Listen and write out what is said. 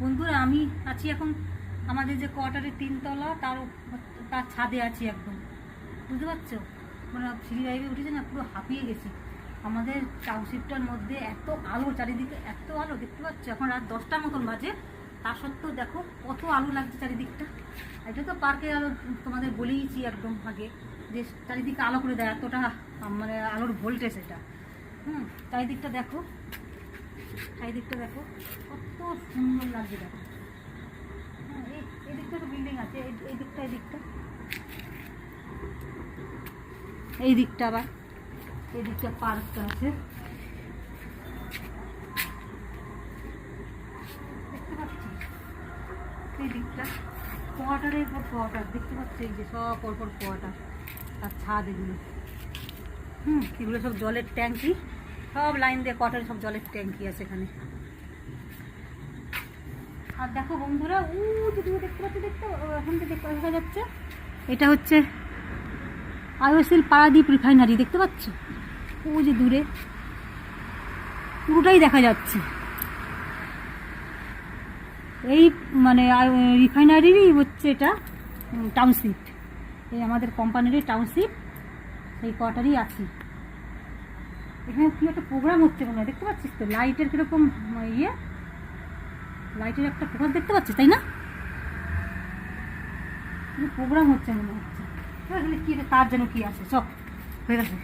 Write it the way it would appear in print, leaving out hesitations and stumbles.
বন্ধুরা আমি আছি এখন আমাদের যে কোয়ার্টারের 3 তলা তার ছাদে আছি একদম, বুঝতে পারছো? মানে সিঁড়ি লাইভে উঠেছে না, পুরো হাঁপিয়ে গেছি। আমাদের টাউনশিপটার মধ্যে এত আলো, চারিদিকে এত আলো, দেখতে পাচ্ছ? এখন রাত 10টার মতন বাজে, তা সত্ত্বেও দেখো কত আলো লাগছে চারিদিকটা। এটা তো পার্কে আলো তোমাদের বলেইছি একদম আগে, যে চারিদিকে আলো করে দেয়, এতটা মানে আলোর ভোল্টেজ এটা। চারিদিকটা দেখো, চারিদিকটা দেখো কত সুন্দর লাগছে। দেখো এই দিকটা তো বিল্ডিং আছে, এই দিকটা, এই দিকটা আবার এই দিকটা পার্কটা আছে, দেখতে পাচ্ছি? এই দিকটা কোয়ার্টারের পর কোয়ার্টার, দেখতে পাচ্ছি? এই যে সব পরপর কোয়ার্টার আর ছাদ এগুলো। এগুলো সব জলের ট্যাঙ্কি, সব লাইন দিয়ে কোয়ার্টারে সব জলের ট্যাঙ্কি আছে এখানে। আর দেখো বন্ধুরা, দেখতে পাচ্ছি, এখন তো দেখা যাচ্ছে, এটা হচ্ছে আইওসিএল পারাদ্বীপ রিফাইনারি, দেখতে পাচ্ছ? ও যে দূরে পুরোটাই দেখা যাচ্ছে। এই মানে রিফাইনারিরই হচ্ছে এটা টাউনশিপ, এই আমাদের কোম্পানিরই টাউনশিপ, সেই কোয়ার্টারই আছি। এখানে কি একটা প্রোগ্রাম হচ্ছে মনে হয়, দেখতে পাচ্ছিস তো? লাইটের কিরকম লাইটের একটা প্রকাশ দেখতে পাচ্ছিস, তাই না? প্রোগ্রাম হচ্ছে মনে হচ্ছে। কি তার যেন কি আছে, সব হয়ে গেছে।